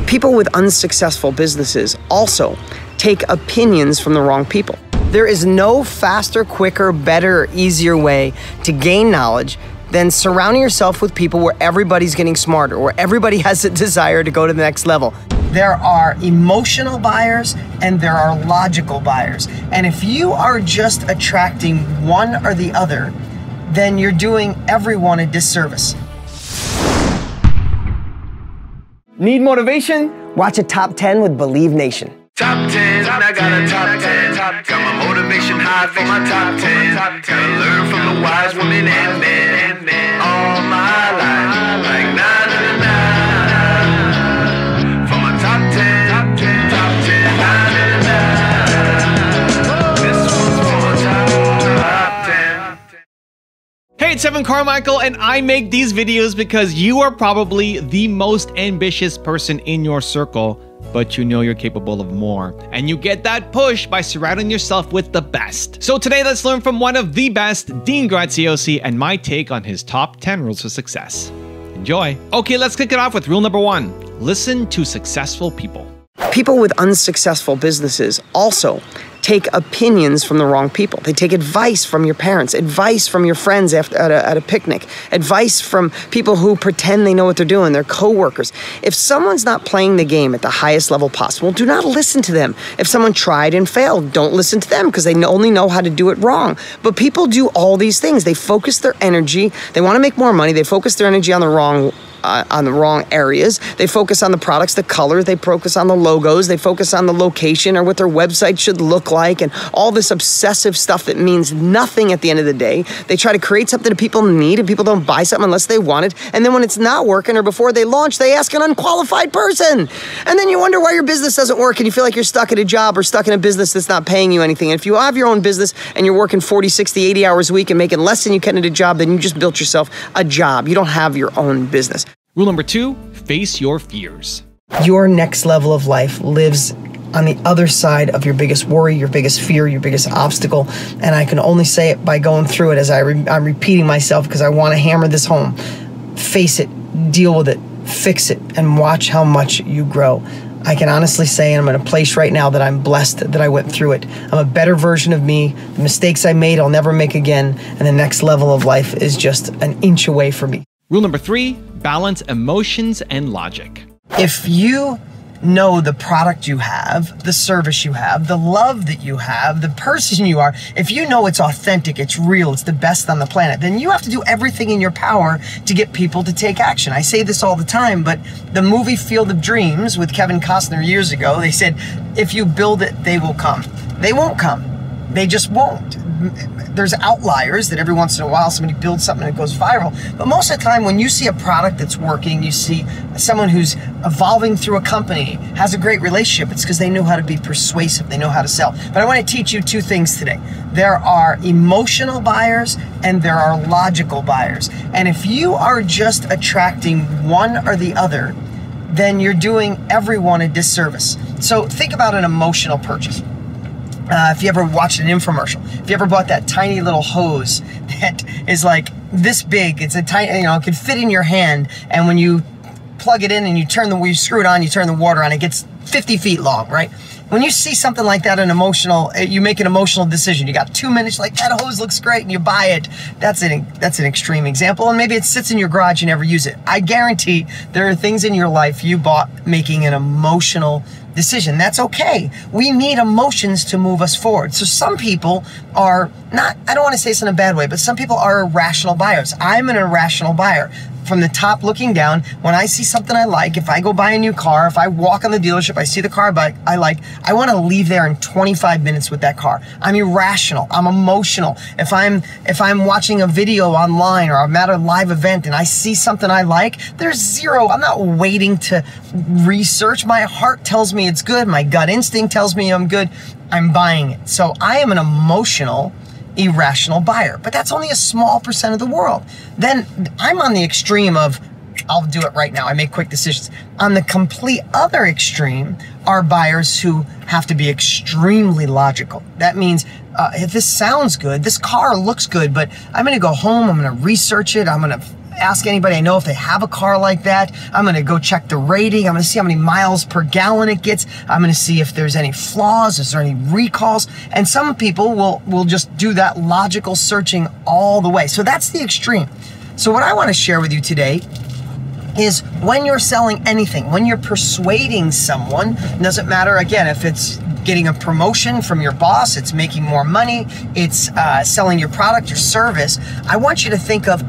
People with unsuccessful businesses also take opinions from the wrong people. There is no faster, quicker, better, easier way to gain knowledge than surrounding yourself with people where everybody's getting smarter, where everybody has a desire to go to the next level. There are emotional buyers and there are logical buyers. And if you are just attracting one or the other, then you're doing everyone a disservice. Need motivation? Watch a Top 10 with Believe Nation. Top 10, I got a top 10. Got my motivation high for my top 10. Gotta learn from the wise women and men all my life. Like na na na na. For my top 10, top 10, na na na na. This one's for my top 10. Hey, it's Evan Carmichael, and I make these videos because you are probably the most ambitious person in your circle, but you know you're capable of more. And you get that push by surrounding yourself with the best. So today, let's learn from one of the best, Dean Graziosi, and my take on his top 10 rules of success. Enjoy. Okay, let's kick it off with rule number 1. Listen to successful people. People with unsuccessful businesses also take opinions from the wrong people. They take advice from your parents, advice from your friends at a picnic, advice from people who pretend they know what they're doing, their coworkers. If someone's not playing the game at the highest level possible, do not listen to them. If someone tried and failed, don't listen to them because they only know how to do it wrong. But people do all these things. They focus their energy. They want to make more money. They focus their energy on the wrong areas. They focus on the products, the colors, they focus on the logos, they focus on the location or what their website should look like, and all this obsessive stuff that means nothing at the end of the day. They try to create something that people need, and people don't buy something unless they want it. And then when it's not working or before they launch, they ask an unqualified person. And then you wonder why your business doesn't work and you feel like you're stuck at a job or stuck in a business that's not paying you anything. And if you have your own business and you're working 40, 60, 80 hours a week and making less than you can at a job, then you just built yourself a job. You don't have your own business. Rule number 2, face your fears. Your next level of life lives on the other side of your biggest worry, your biggest fear, your biggest obstacle. And I can only say it by going through it as I'm repeating myself because I want to hammer this home. Face it, deal with it, fix it, and watch how much you grow. I can honestly say, and I'm in a place right now that I'm blessed that I went through it. I'm a better version of me. The mistakes I made, I'll never make again. And the next level of life is just an inch away from me. Rule number 3, balance emotions and logic. If you know the product you have, the service you have, the love that you have, the person you are, if you know it's authentic, it's real, it's the best on the planet, then you have to do everything in your power to get people to take action. I say this all the time, but the movie Field of Dreams with Kevin Costner years ago, they said, if you build it, they will come. They won't come. They just won't. There's outliers that every once in a while somebody builds something that goes viral. But most of the time when you see a product that's working, you see someone who's evolving through a company, has a great relationship, it's because they know how to be persuasive, they know how to sell. But I want to teach you 2 things today. There are emotional buyers and there are logical buyers. And if you are just attracting one or the other, then you're doing everyone a disservice. So think about an emotional purchase. If you ever watched an infomercial, if you ever bought that tiny little hose that is like this big, it's a tiny, it can fit in your hand, and when you plug it in and you screw it on, you turn the water on, it gets 50 feet long, right? When you see something like that, you make an emotional decision. You got 2 minutes, like that hose looks great, and you buy it. That's an extreme example, and maybe it sits in your garage, you never use it. I guarantee there are things in your life you bought making an emotional decision. That's okay. We need emotions to move us forward. So some people are not, I don't want to say this in a bad way, but some people are irrational buyers. I'm an irrational buyer. From the top looking down, when I see something I like, if I go buy a new car, if I walk on the dealership, I see the car I like, I want to leave there in 25 minutes with that car. I'm irrational. I'm emotional. If I'm watching a video online or I'm at a live event and I see something I like, there's zero. I'm not waiting to research. My heart tells me it's good. My gut instinct tells me I'm good. I'm buying it. So I am an emotional, irrational buyer, but that's only a small percent of the world. Then I'm on the extreme of, I'll do it right now, I make quick decisions. On the complete other extreme are buyers who have to be extremely logical. That means if this sounds good, this car looks good, but I'm gonna go home, I'm gonna research it, I'm gonna ask anybody I know if they have a car like that. I'm going to go check the rating. I'm going to see how many miles per gallon it gets. I'm going to see if there's any flaws, is there any recalls? And some people will just do that logical searching all the way. So that's the extreme. So what I want to share with you today is when you're selling anything, when you're persuading someone, doesn't matter, again, if it's getting a promotion from your boss, it's making more money, it's selling your product, your service, I want you to think of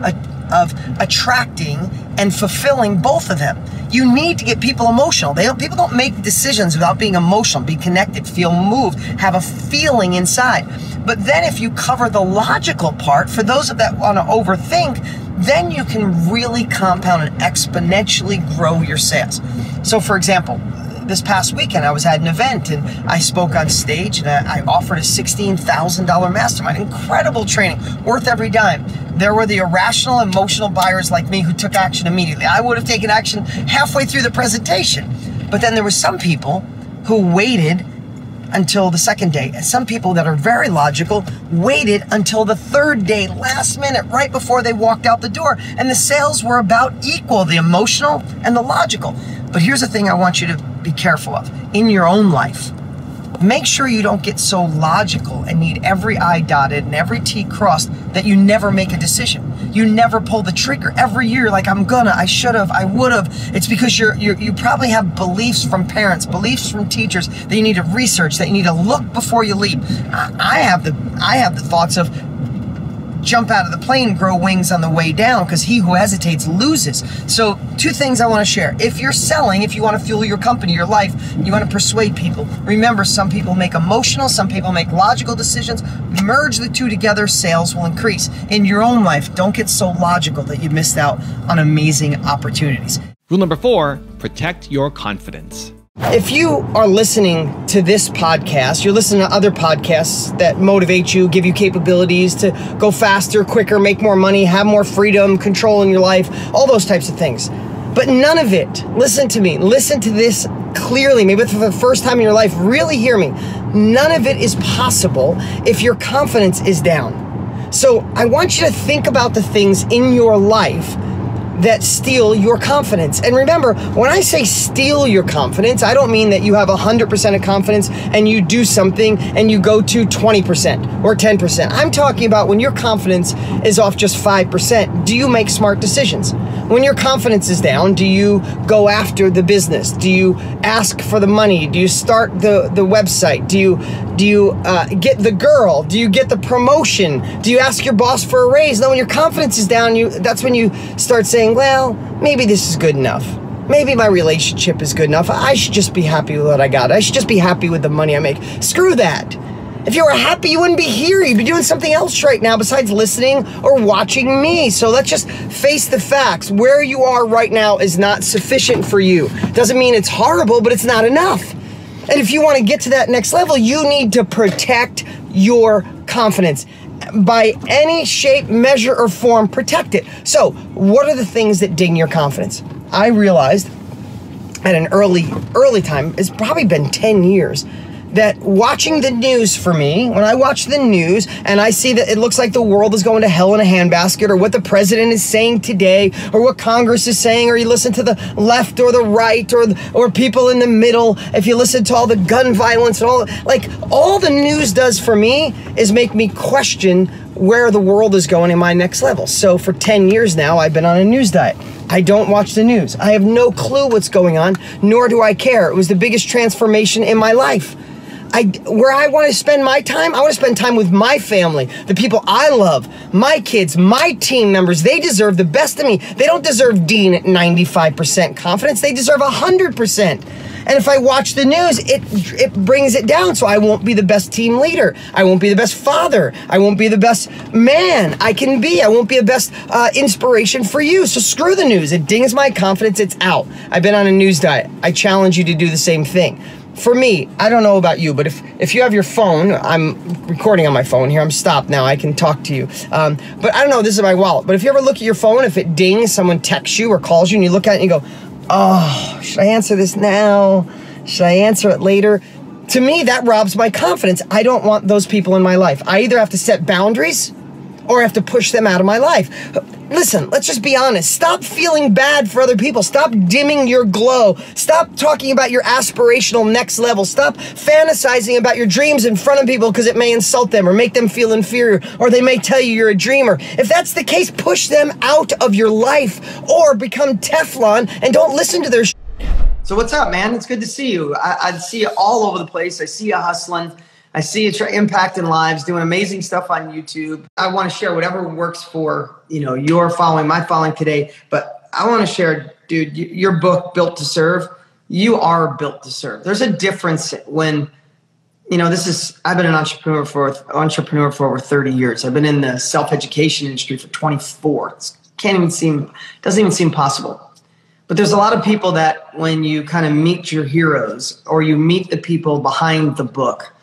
attracting and fulfilling both of them. You need to get people emotional. People don't make decisions without being emotional, be connected, feel moved, have a feeling inside. But then if you cover the logical part, for those that want to overthink, then you can really compound and exponentially grow your sales. So for example, this past weekend, I was at an event and I spoke on stage and I offered a $16,000 mastermind. Incredible training, worth every dime. There were the irrational, emotional buyers like me who took action immediately. I would have taken action halfway through the presentation. But then there were some people who waited until the second day. And some people that are very logical waited until the third day, last minute, right before they walked out the door. And the sales were about equal, the emotional and the logical. But here's the thing I want you to be careful of. In your own life, make sure you don't get so logical and need every I dotted and every T crossed that you never make a decision. You never pull the trigger. Every year, like I'm gonna, I should have, I would have. It's because you probably have beliefs from parents, beliefs from teachers that you need to research, that you need to look before you leap. I have the thoughts of jump out of the plane, grow wings on the way down, because he who hesitates loses. So 2 things I want to share. If you're selling, if you want to fuel your company, your life, you want to persuade people, remember some people make emotional, some people make logical decisions. Merge the 2 together, sales will increase. In your own life, don't get so logical that you missed out on amazing opportunities. Rule number 4, protect your confidence. If you are listening to this podcast, you're listening to other podcasts that motivate you, give you capabilities to go faster, quicker, make more money, have more freedom, control in your life, all those types of things. But none of it, listen to me, listen to this clearly, maybe for the first time in your life, really hear me. None of it is possible if your confidence is down. So I want you to think about the things in your life that steal your confidence. And remember, when I say steal your confidence, I don't mean that you have 100% of confidence and you do something and you go to 20% or 10%. I'm talking about when your confidence is off just 5%, do you make smart decisions? When your confidence is down, do you go after the business? Do you ask for the money? Do you start the website? Do you get the girl? Do you get the promotion? Do you ask your boss for a raise? No, when your confidence is down, that's when you start saying, well, maybe this is good enough. Maybe my relationship is good enough. I should just be happy with what I got. I should just be happy with the money I make. Screw that. If you were happy, you wouldn't be here. You'd be doing something else right now besides listening or watching me. So let's just face the facts. Where you are right now is not sufficient for you. Doesn't mean it's horrible, but it's not enough. And if you want to get to that next level, you need to protect your confidence. By any shape, measure, or form, protect it. So, what are the things that ding your confidence? I realized at an early time, it's probably been 10 years, that watching the news for me, when I watch the news and I see that it looks like the world is going to hell in a handbasket, or what the president is saying today, or what Congress is saying, or you listen to the left or the right, or people in the middle, if you listen to all the gun violence and all the news does for me is make me question where the world is going in my next level. So for 10 years now, I've been on a news diet. I don't watch the news. I have no clue what's going on, nor do I care. It was the biggest transformation in my life. Where I want to spend my time, I want to spend time with my family, the people I love, my kids, my team members. They deserve the best of me. They don't deserve Dean at 95% confidence. They deserve 100%. And if I watch the news, it brings it down. So I won't be the best team leader. I won't be the best father. I won't be the best man I can be. I won't be the best inspiration for you. So screw the news. It dings my confidence. It's out. I've been on a news diet. I challenge you to do the same thing. For me, I don't know about you, but if you have your phone, I'm recording on my phone here. I'm stopped now. I can talk to you. But I don't know. This is my wallet. But if you ever look at your phone, if it dings, someone texts you or calls you, and you look at it and you go, oh, should I answer this now? Should I answer it later? To me, that robs my confidence. I don't want those people in my life. I either have to set boundaries or I have to push them out of my life. listen, let's just be honest. Stop feeling bad for other people. Stop dimming your glow. Stop talking about your aspirational next level. Stop fantasizing about your dreams in front of people because it may insult them or make them feel inferior, or they may tell you you're a dreamer. If that's the case, push them out of your life or become Teflon and don't listen to their shit. So what's up, man? It's good to see you. I see you all over the place. I see you hustling. I see you impacting lives, doing amazing stuff on YouTube. I want to share whatever works for, your following, my following today. But I want to share, dude, your book, Built to Serve. You are built to serve. There's a difference when, I've been an entrepreneur for over 30 years. I've been in the self-education industry for 24. Doesn't even seem possible. But there's a lot of people that when you kind of meet your heroes or you meet the people behind the book,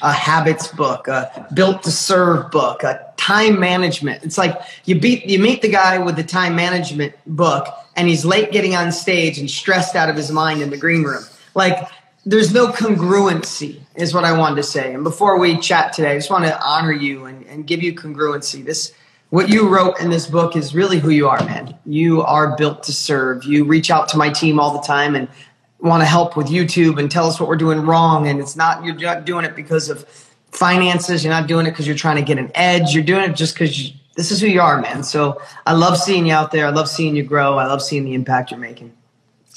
a habits book, a Built to Serve book, a time management. It's like you meet the guy with the time management book and he's late getting on stage and stressed out of his mind in the green room. Like there's no congruency is what I wanted to say. And before we chat today, I just want to honor you and give you congruency. What you wrote in this book is really who you are, man. You are built to serve. You reach out to my team all the time and want to help with YouTube and tell us what we're doing wrong. And you're not doing it because of finances. You're not doing it because you're trying to get an edge. You're doing it just because this is who you are, man. So I love seeing you out there. I love seeing you grow. I love seeing the impact you're making.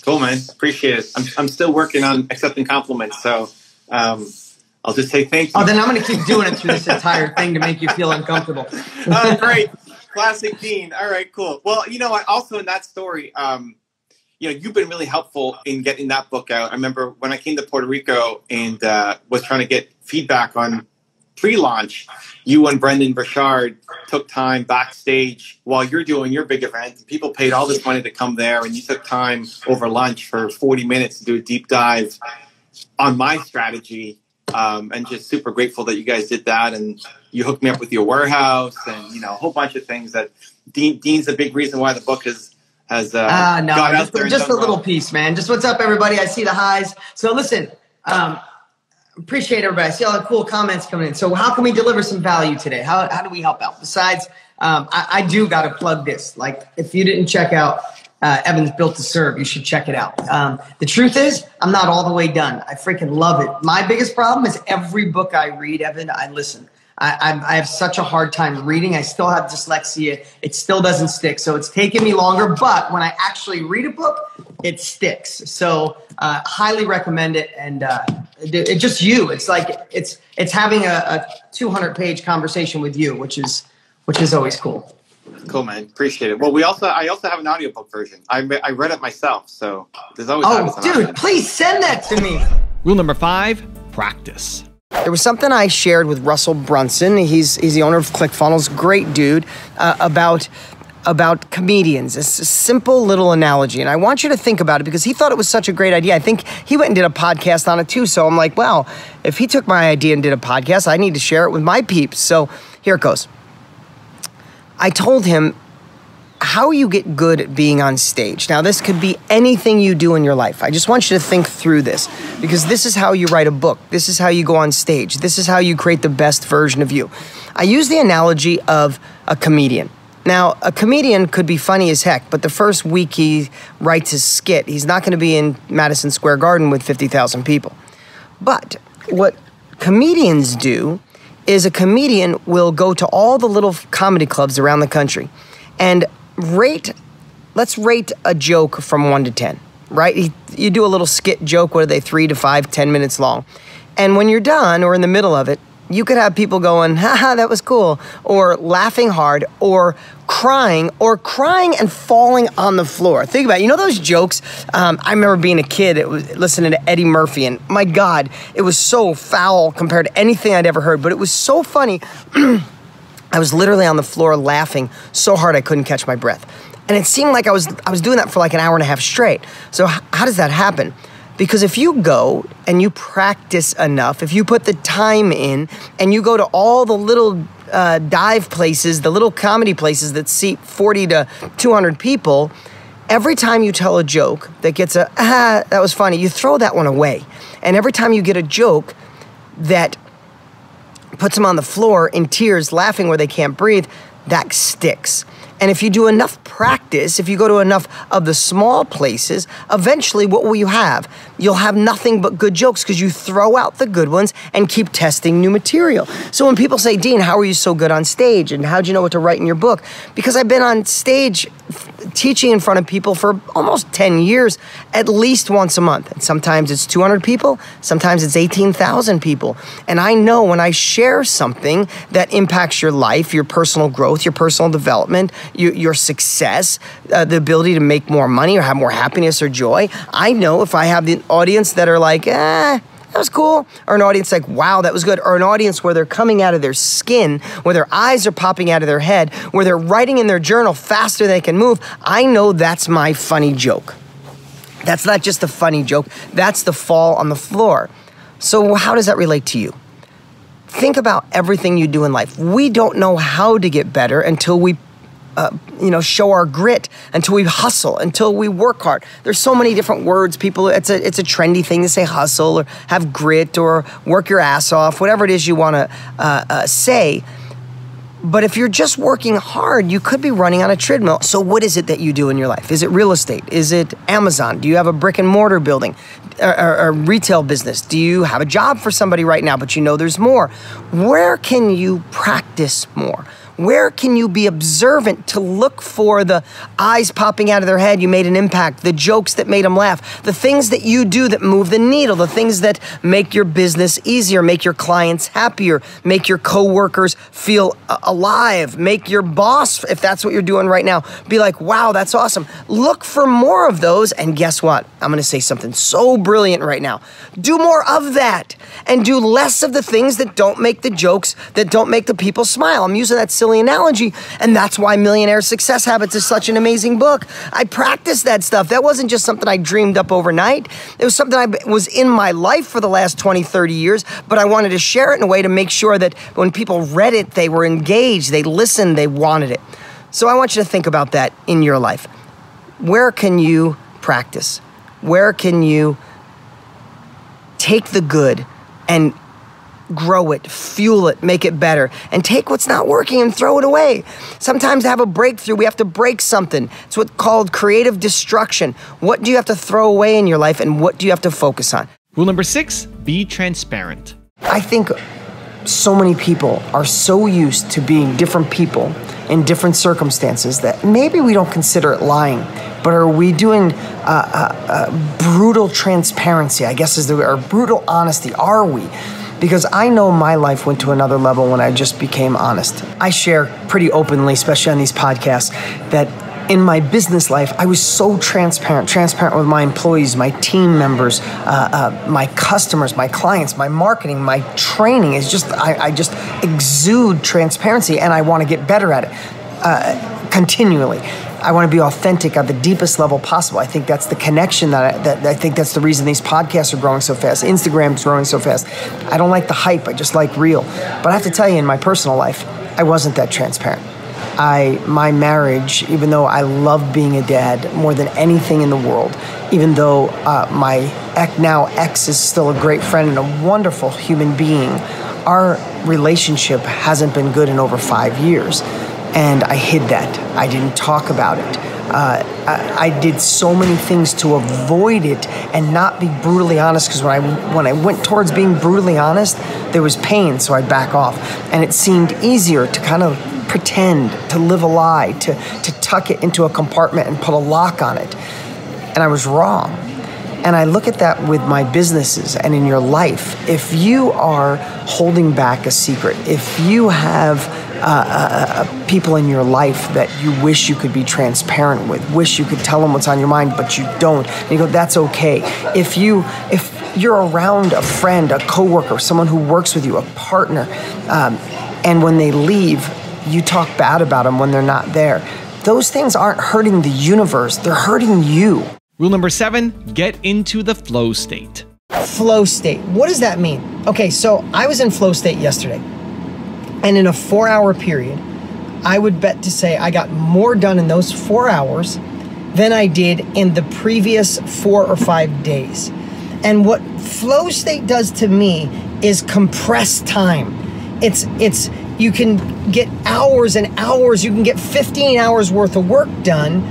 Cool, man. Appreciate it. I'm still working on accepting compliments. So I'll just say thank you. Oh, then I'm going to keep doing it through this entire thing to make you feel uncomfortable. Oh, great. Classic Dean. All right, cool. Well, also in that story, you've been really helpful in getting that book out. I remember when I came to Puerto Rico and was trying to get feedback on pre-launch, you and Brendan Burchard took time backstage while you're doing your big event. People paid all this money to come there, and you took time over lunch for 40 minutes to do a deep dive on my strategy. And just super grateful that you guys did that. And you hooked me up with your warehouse and, a whole bunch of things that Dean's a big reason why the book has got out there. Just a little piece, man. Just what's up, everybody. I see the highs. So listen, appreciate everybody. I see all the cool comments coming in. So how can we deliver some value today? How do we help out? Besides, I do got to plug this. Like if you didn't check out Evan's Built to Serve, you should check it out. The truth is, I'm not all the way done. I freaking love it. My biggest problem is every book I read, Evan, I listen. I have such a hard time reading. I still have dyslexia. It still doesn't stick. So it's taken me longer. But when I actually read a book, it sticks. So highly recommend it. And it's just you. It's like it's having a 200-page conversation with you, which is always cool. Cool, man. Appreciate it. Well, I also have an audiobook version. I read it myself, so there's always dude, please send that to me. Rule number 5, practice. There was something I shared with Russell Brunson. He's the owner of ClickFunnels, great dude, about comedians. It's a simple little analogy, and I want you to think about it because he thought it was such a great idea. I think he went and did a podcast on it too, so I'm like, wow, if he took my idea and did a podcast, I need to share it with my peeps. So here it goes. I told him how you get good at being on stage. Now, this could be anything you do in your life. I just want you to think through this because this is how you write a book. This is how you go on stage. This is how you create the best version of you. I use the analogy of a comedian. Now, a comedian could be funny as heck, but the first week he writes his skit, he's not going to be in Madison Square Garden with 50,000 people. But what comedians do is a comedian will go to all the little comedy clubs around the country and let's rate a joke from 1 to 10, right? You do a little skit joke, what are they, 3 to 5, 10 minutes long. And when you're done or in the middle of it, you could have people going, haha, that was cool, or laughing hard, or crying and falling on the floor. Think about it. You know those jokes? I remember being a kid, listening to Eddie Murphy, and my God, it was so foul compared to anything I'd ever heard, but it was so funny. I was literally on the floor laughing so hard I couldn't catch my breath. And it seemed like I was doing that for like an hour and a half straight. So how does that happen? Because if you go and you practice enough, if you put the time in and you go to all the little dive places, the little comedy places that seat 40 to 200 people, every time you tell a joke that gets that was funny, you throw that one away. And every time you get a joke that puts them on the floor in tears, laughing where they can't breathe, that sticks. And if you do enough practice, if you go to enough of the small places, eventually what will you have? You'll have nothing but good jokes because you throw out the good ones and keep testing new material. So when people say, Dean, how are you so good on stage? And how'd you know what to write in your book? Because I've been on stage teaching in front of people for almost 10 years, at least once a month. And sometimes it's 200 people, sometimes it's 18,000 people. And I know when I share something that impacts your life, your personal growth, your personal development, your success, the ability to make more money or have more happiness or joy, I know if I have the audience that are like, that was cool, or an audience like, wow, that was good, or an audience where they're coming out of their skin, where their eyes are popping out of their head, where they're writing in their journal faster than they can move, I know that's my funny joke. That's not just a funny joke, that's the fall on the floor. So how does that relate to you? Think about everything you do in life. We don't know how to get better until we show our grit, until we hustle, until we work hard. There's so many different words. People, it's a trendy thing to say hustle or have grit or work your ass off, whatever it is you want to say. But if you're just working hard, you could be running on a treadmill. So what is it that you do in your life? Is it real estate? Is it Amazon? Do you have a brick and mortar building or retail business? Do you have a job for somebody right now, but you know there's more? Where can you practice more? Where can you be observant to look for the eyes popping out of their head, you made an impact, the jokes that made them laugh, the things that you do that move the needle, the things that make your business easier, make your clients happier, make your coworkers feel alive, make your boss, if that's what you're doing right now, be like, wow, that's awesome. Look for more of those, and guess what? I'm gonna say something so brilliant right now. Do more of that, and do less of the things that don't make the jokes, that don't make the people smile. I'm using that silly analogy, and that's why Millionaire Success Habits is such an amazing book. I practiced that stuff. That wasn't just something I dreamed up overnight. It was something I was in my life for the last 20, 30 years, but I wanted to share it in a way to make sure that when people read it, they were engaged, they listened, they wanted it. So I want you to think about that in your life. Where can you practice? Where can you take the good and grow it, fuel it, make it better, and take what's not working and throw it away? Sometimes to have a breakthrough, we have to break something. It's what's called creative destruction. What do you have to throw away in your life, and what do you have to focus on? Rule number 6, be transparent. I think so many people are so used to being different people in different circumstances that maybe we don't consider it lying, but are we doing brutal transparency, I guess, or brutal honesty? Are we? Because I know my life went to another level when I just became honest. I share pretty openly, especially on these podcasts, that in my business life, I was so transparent with my employees, my team members, my customers, my clients, my marketing, my training. Is just, I just exude transparency, and I want to get better at it continually. I want to be authentic at the deepest level possible. I think that's the connection that I think that's the reason these podcasts are growing so fast. Instagram's growing so fast. I don't like the hype. I just like real. But I have to tell you, in my personal life, I wasn't that transparent. My marriage, even though I love being a dad more than anything in the world, even though my now ex is still a great friend and a wonderful human being, our relationship hasn't been good in over 5 years. And I hid that. I didn't talk about it. I did so many things to avoid it and not be brutally honest, because when I went towards being brutally honest, there was pain, so I'd back off. And it seemed easier to kind of pretend, to live a lie, to tuck it into a compartment and put a lock on it. And I was wrong. And I look at that with my businesses and in your life. If you are holding back a secret, if you have people in your life that you wish you could be transparent with, wish you could tell them what's on your mind, but you don't, and you go, that's okay. If you're around a friend, a coworker, someone who works with you, a partner, and when they leave, you talk bad about them when they're not there, those things aren't hurting the universe, they're hurting you. Rule number 7, get into the flow state. Flow state, what does that mean? Okay, so I was in flow state yesterday. And in a 4-hour period, I would bet to say I got more done in those 4 hours than I did in the previous 4 or 5 days. And what flow state does to me is compress time. It's you can get hours and hours. You can get 15 hours worth of work done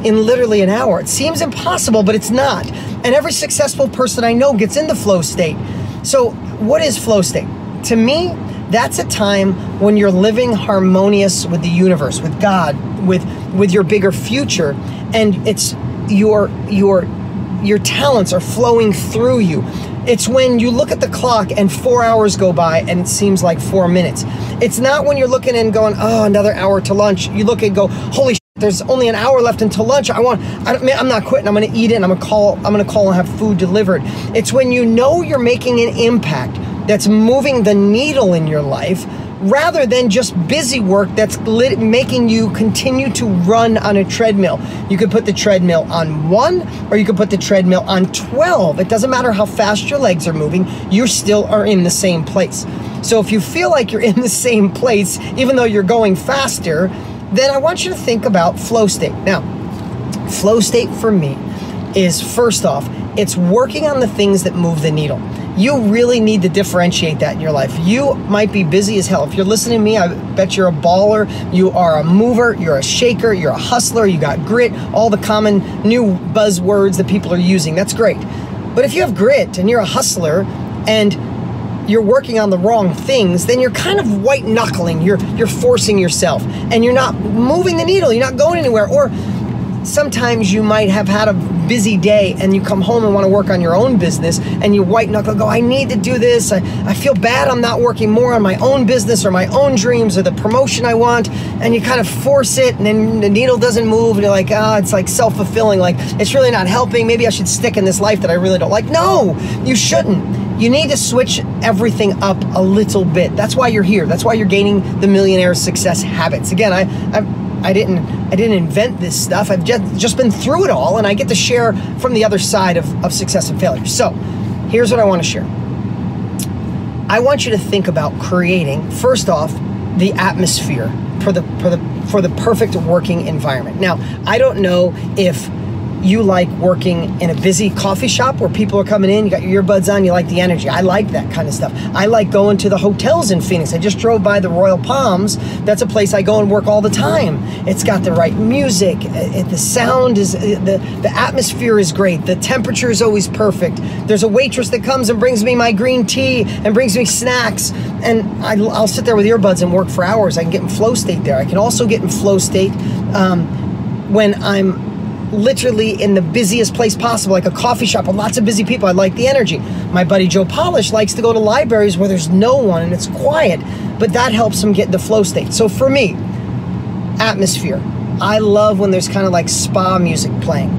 in literally an hour. It seems impossible, but it's not. And every successful person I know gets into flow state. So what is flow state? To me, that's a time when you're living harmonious with the universe, with God, with your bigger future, and it's your talents are flowing through you. It's when you look at the clock and 4 hours go by and it seems like 4 minutes. It's not when you're looking and going, oh, another hour to lunch. You look and go, holy shit, there's only an hour left until lunch. I'm not quitting. I'm going to eat it and I'm going to call and have food delivered. It's when you know you're making an impact that's moving the needle in your life, rather than just busy work that's making you continue to run on a treadmill. You could put the treadmill on 1 or you could put the treadmill on 12. It doesn't matter how fast your legs are moving, you still are in the same place. So if you feel like you're in the same place, even though you're going faster, then I want you to think about flow state. Now, flow state for me is, first off, it's working on the things that move the needle. You really need to differentiate that in your life. You might be busy as hell. If you're listening to me, I bet you're a baller, you are a mover, you're a shaker, you're a hustler, you got grit, all the common new buzzwords that people are using. That's great. But if you have grit and you're a hustler and you're working on the wrong things, then you're kind of white knuckling, you're forcing yourself and you're not moving the needle, you're not going anywhere. Or sometimes you might have had a busy day and you come home and want to work on your own business and you white knuckle go, I need to do this. I feel bad I'm not working more on my own business or my own dreams or the promotion I want, and you kind of force it and then the needle doesn't move and you're like, it's like self-fulfilling, like it's really not helping. Maybe I should stick in this life that I really don't like. No, you shouldn't. You need to switch everything up a little bit. That's why you're here. That's why you're gaining the Millionaire Success Habits. Again, I didn't invent this stuff. I've just been through it all, and I get to share from the other side of success and failure. So here's what I want to share. I want you to think about creating, first off, the atmosphere for the perfect working environment. Now, I don't know if you like working in a busy coffee shop where people are coming in, you got your earbuds on, you like the energy. I like that kind of stuff. I like going to the hotels in Phoenix. I just drove by the Royal Palms. That's a place I go and work all the time. It's got the right music. The sound is, the atmosphere is great. The temperature is always perfect. There's a waitress that comes and brings me my green tea and brings me snacks. And I'll sit there with earbuds and work for hours. I can get in flow state there. I can also get in flow state when I'm literally in the busiest place possible, like a coffee shop with lots of busy people. I like the energy. My buddy Joe Polish likes to go to libraries where there's no one and it's quiet, but that helps him get in the flow state. So for me, atmosphere. I love when there's kind of like spa music playing.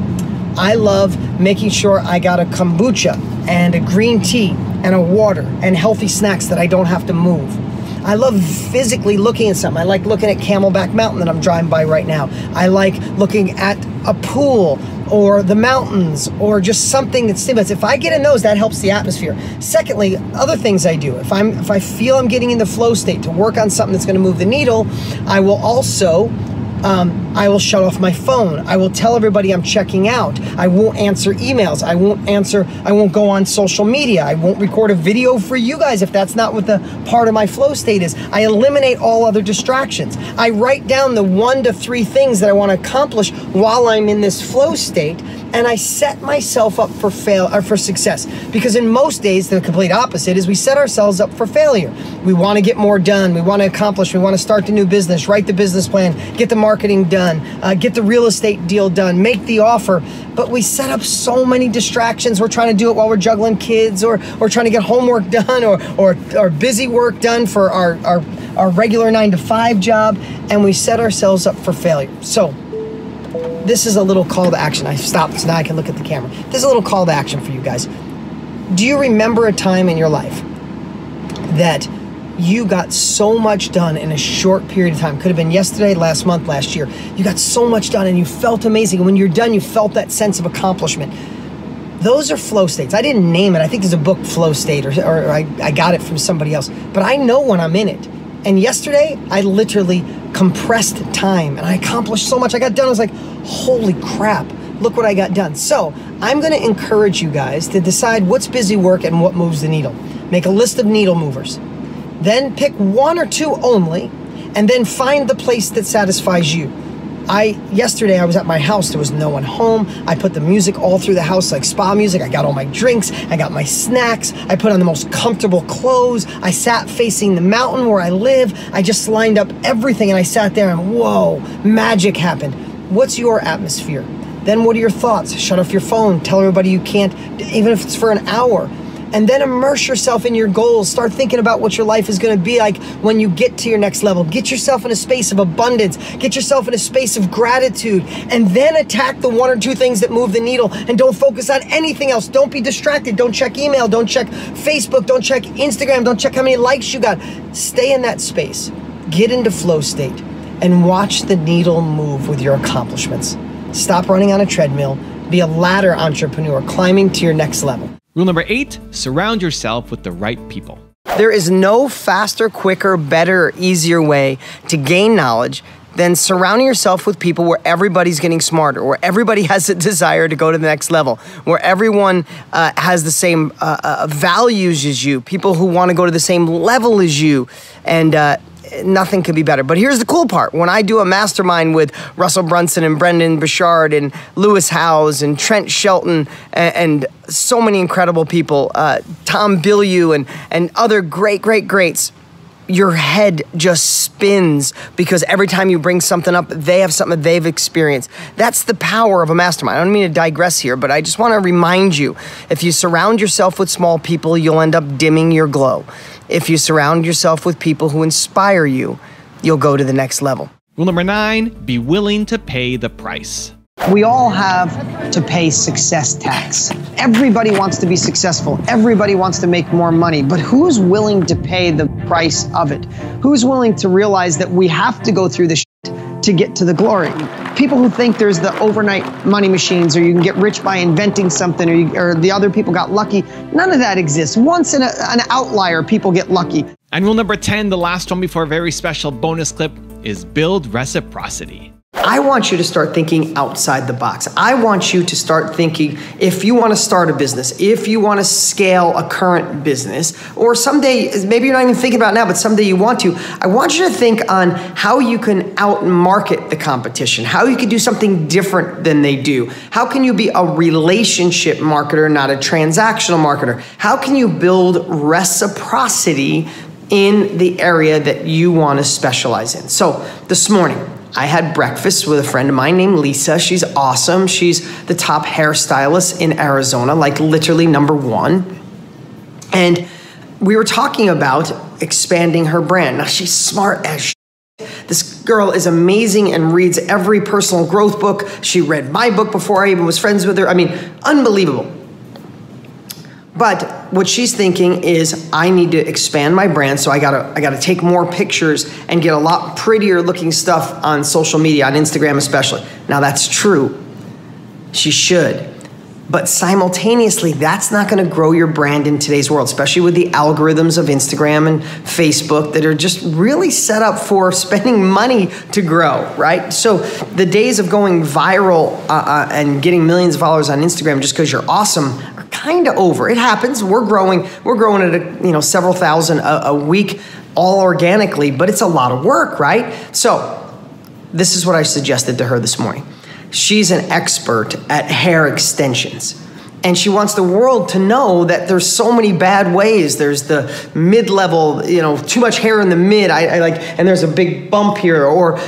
I love making sure I got a kombucha and a green tea and a water and healthy snacks that I don't have to move. I love physically looking at something. I like looking at Camelback Mountain that I'm driving by right now. I like looking at a pool or the mountains or just something that stimulates. If I get in those, that helps the atmosphere. Secondly, other things I do. If I feel I'm getting in the flow state to work on something that's going to move the needle, I will also I will shut off my phone. I will tell everybody I'm checking out. I won't answer emails. I won't go on social media. I won't record a video for you guys if that's not what the part of my flow state is. I eliminate all other distractions. I write down the 1 to 3 things that I want to accomplish while I'm in this flow state, and I set myself up for success. Because in most days, the complete opposite is we set ourselves up for failure. We want to get more done. We want to accomplish. We want to start the new business, write the business plan, get the marketing done, get the real estate deal done, make the offer. But we set up so many distractions. We're trying to do it while we're juggling kids, or trying to get homework done, or busy work done for our regular 9-to-5 job, and we set ourselves up for failure. So this is a little call to action. I stopped so now I can look at the camera. This is a little call to action for you guys. Do you remember a time in your life that you got so much done in a short period of time? Could have been yesterday, last month, last year. You got so much done and you felt amazing. And when you're done, you felt that sense of accomplishment. Those are flow states. I didn't name it. I think there's a book, Flow State, or I got it from somebody else. But I know when I'm in it. And yesterday, I literally compressed time and I accomplished so much. I got done. I was like, holy crap, look what I got done. So I'm going to encourage you guys to decide what's busy work and what moves the needle. Make a list of needle movers. Then pick one or two only, and then find the place that satisfies you. Yesterday I was at my house, there was no one home. I put the music all through the house, like spa music. I got all my drinks, I got my snacks, I put on the most comfortable clothes. I sat facing the mountain where I live. I just lined up everything and I sat there and whoa, magic happened. What's your atmosphere? Then what are your thoughts? Shut off your phone, tell everybody you can't, even if it's for an hour. And then immerse yourself in your goals. Start thinking about what your life is gonna be like when you get to your next level. Get yourself in a space of abundance. Get yourself in a space of gratitude. And then attack the one or two things that move the needle, and don't focus on anything else. Don't be distracted. Don't check email. Don't check Facebook. Don't check Instagram. Don't check how many likes you got. Stay in that space. Get into flow state and watch the needle move with your accomplishments. Stop running on a treadmill. Be a ladder entrepreneur climbing to your next level. Rule number 8, surround yourself with the right people. There is no faster, quicker, better, easier way to gain knowledge than surrounding yourself with people where everybody's getting smarter, where everybody has a desire to go to the next level, where everyone has the same values as you, people who want to go to the same level as you, and nothing could be better. But here's the cool part. When I do a mastermind with Russell Brunson and Brendan Burchard and Lewis Howes and Trent Shelton and so many incredible people, Tom Bilyeu and other greats, your head just spins because every time you bring something up, they have something that they've experienced. That's the power of a mastermind. I don't mean to digress here, but I just want to remind you, if you surround yourself with small people, you'll end up dimming your glow. If you surround yourself with people who inspire you, you'll go to the next level. Rule number 9, be willing to pay the price. We all have to pay success tax. Everybody wants to be successful. Everybody wants to make more money. But who's willing to pay the price of it? Who's willing to realize that we have to go through the shit to get to the glory? People who think there's the overnight money machines, or you can get rich by inventing something, or the other people got lucky. None of that exists. Once in an outlier, people get lucky. And rule number 10, the last one before a very special bonus clip, is build reciprocity. I want you to start thinking outside the box. I want you to start thinking, if you want to start a business, if you want to scale a current business, or someday, maybe you're not even thinking about it now, but someday you want to, I want you to think on how you can out-market the competition, how you can do something different than they do. How can you be a relationship marketer, not a transactional marketer? How can you build reciprocity in the area that you want to specialize in? So this morning, I had breakfast with a friend of mine named Lisa. She's awesome. She's the top hairstylist in Arizona, like literally #1. And we were talking about expanding her brand. Now, she's smart as shit. This girl is amazing and reads every personal growth book. She read my book before I even was friends with her. I mean, unbelievable. But what she's thinking is, I need to expand my brand, so I gotta take more pictures and get a lot prettier looking stuff on social media, on Instagram especially. Now that's true. She should. But simultaneously, that's not gonna grow your brand in today's world, especially with the algorithms of Instagram and Facebook that are just really set up for spending money to grow, right? So the days of going viral and getting millions of followers on Instagram just because you're awesome are kind of over. It happens. We're growing at several thousand a week, all organically, but it's a lot of work, right? So this is what I suggested to her this morning. She's an expert at hair extensions. And she wants the world to know that there's so many bad ways. There's the mid-level, too much hair in the mid, and there's a big bump here, or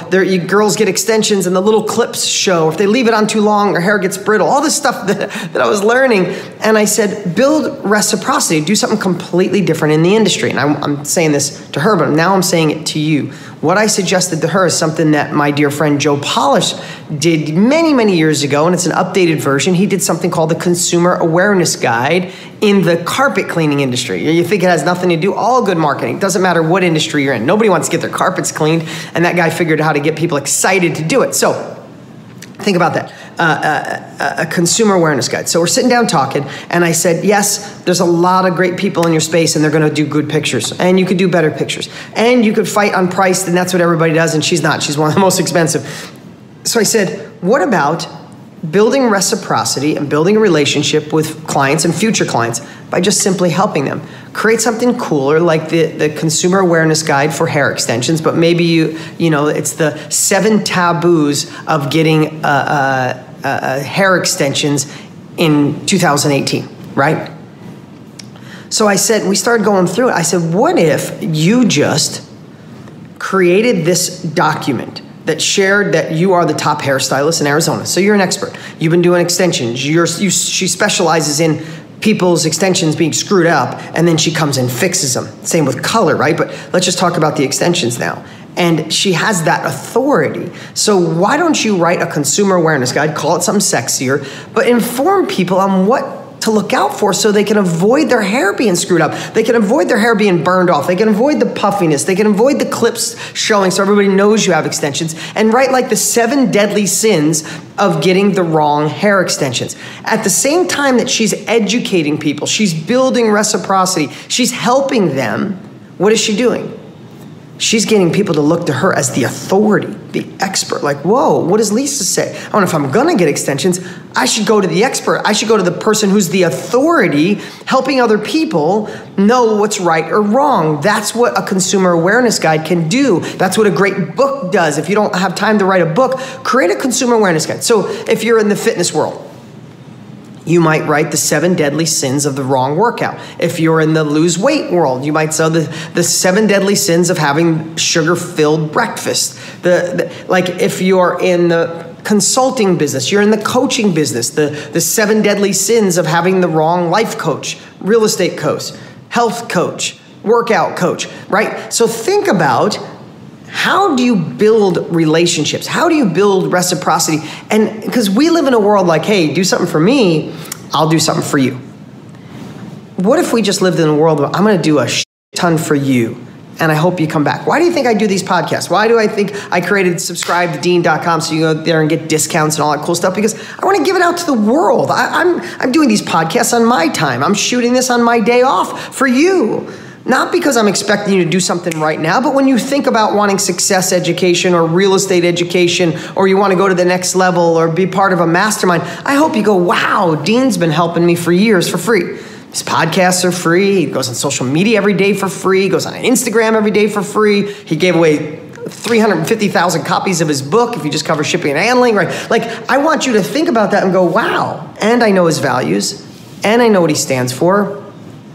girls get extensions and the little clips show. If they leave it on too long, their hair gets brittle. All this stuff that I was learning. And I said, build reciprocity, do something completely different in the industry. And I'm saying this to her, but now I'm saying it to you. What I suggested to her is something that my dear friend Joe Polish did many, many years ago, and it's an updated version. He did something called the Consumer Awareness Guide in the carpet cleaning industry. You think it has nothing to do? All good marketing. Doesn't matter what industry you're in. Nobody wants to get their carpets cleaned, and that guy figured out how to get people excited to do it. So think about that. A consumer awareness guide. So we're sitting down talking, and I said, yes, there's a lot of great people in your space, and they're going to do good pictures, and you could do better pictures, and you could fight on price, and that's what everybody does, and she's not. She's one of the most expensive. So I said, what about building reciprocity and building a relationship with clients and future clients by just simply helping them. Create something cooler like the consumer awareness guide for hair extensions, but maybe you know it's the 7 taboos of getting hair extensions in 2018, right? So I said, we started going through it. I said, what if you just created this document that shared that you are the top hairstylist in Arizona. So you're an expert. You've been doing extensions. She specializes in people's extensions being screwed up, and then she comes and fixes them. Same with color, right? But let's just talk about the extensions now. And she has that authority. So why don't you write a consumer awareness guide, call it something sexier, but inform people on what to look out for so they can avoid their hair being screwed up. They can avoid their hair being burned off. They can avoid the puffiness. They can avoid the clips showing so everybody knows you have extensions, and write like the 7 deadly sins of getting the wrong hair extensions. At the same time that she's educating people, she's building reciprocity, she's helping them, what is she doing? She's getting people to look to her as the authority, the expert. Like, whoa, what does Lisa say? Oh, and if I'm gonna get extensions, I should go to the expert. I should go to the person who's the authority, helping other people know what's right or wrong. That's what a consumer awareness guide can do. That's what a great book does. If you don't have time to write a book, create a consumer awareness guide. So if you're in the fitness world, you might write the 7 deadly sins of the wrong workout. If you're in the lose weight world, you might say the 7 deadly sins of having sugar-filled breakfast. Like if you're in the consulting business, you're in the coaching business, the 7 deadly sins of having the wrong life coach, real estate coach, health coach, workout coach, right? So think about, how do you build relationships? How do you build reciprocity? And because we live in a world like, hey, do something for me, I'll do something for you. What if we just lived in a world where I'm going to do a ton for you, and I hope you come back? Why do you think I do these podcasts? Why do I think I created subscribe-to-dean.com so you go there and get discounts and all that cool stuff? Because I want to give it out to the world. I'm doing these podcasts on my time. I'm shooting this on my day off for you. Not because I'm expecting you to do something right now, but when you think about wanting success education or real estate education, or you want to go to the next level or be part of a mastermind, I hope you go, wow, Dean's been helping me for years for free. His podcasts are free. He goes on social media every day for free. He goes on Instagram every day for free. He gave away 350,000 copies of his book if you just cover shipping and handling, right? Like, I want you to think about that and go, wow. And I know his values, and I know what he stands for.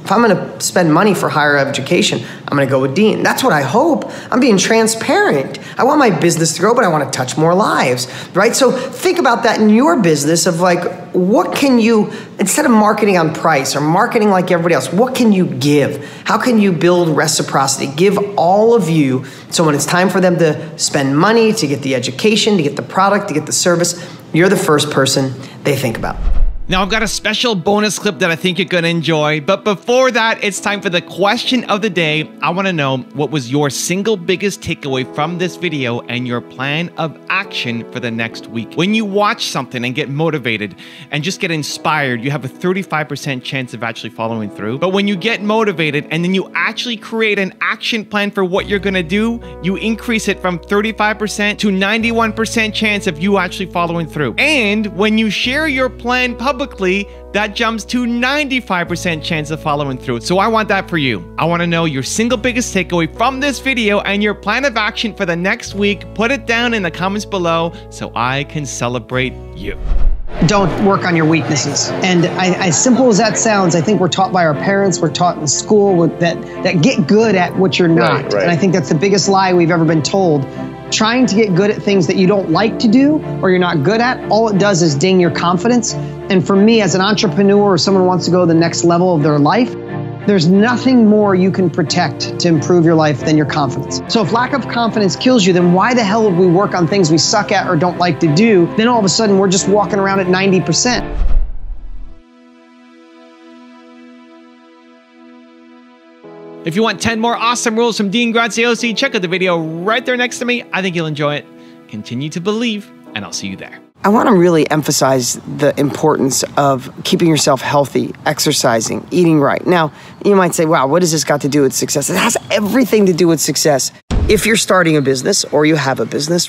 If I'm going to spend money for higher education, I'm going to go with Dean. That's what I hope. I'm being transparent. I want my business to grow, but I want to touch more lives, right? So think about that in your business of like, what can you, instead of marketing on price or marketing like everybody else, what can you give? How can you build reciprocity? Give all of you, so when it's time for them to spend money, to get the education, to get the product, to get the service, you're the first person they think about. Now I've got a special bonus clip that I think you're gonna enjoy, but before that, it's time for the question of the day. I wanna know, what was your single biggest takeaway from this video and your plan of action for the next week? When you watch something and get motivated and just get inspired, you have a 35% chance of actually following through. But when you get motivated and then you actually create an action plan for what you're gonna do, you increase it from 35% to 91% chance of you actually following through. And when you share your plan publicly, that jumps to 95% chance of following through. So I want that for you. I want to know your single biggest takeaway from this video and your plan of action for the next week. Put it down in the comments below so I can celebrate you. Don't work on your weaknesses. And as simple as that sounds, I think we're taught by our parents, we're taught in school that get good at what you're not. Right. And I think that's the biggest lie we've ever been told. Trying to get good at things that you don't like to do or you're not good at, all it does is ding your confidence. And for me, as an entrepreneur or someone who wants to go to the next level of their life, there's nothing more you can protect to improve your life than your confidence. So if lack of confidence kills you, then why the hell would we work on things we suck at or don't like to do? Then all of a sudden we're just walking around at 90%. If you want 10 more awesome rules from Dean Graziosi, check out the video right there next to me. I think you'll enjoy it. Continue to believe, and I'll see you there. I want to really emphasize the importance of keeping yourself healthy, exercising, eating right. Now, you might say, wow, what has this got to do with success? It has everything to do with success. If you're starting a business or you have a business,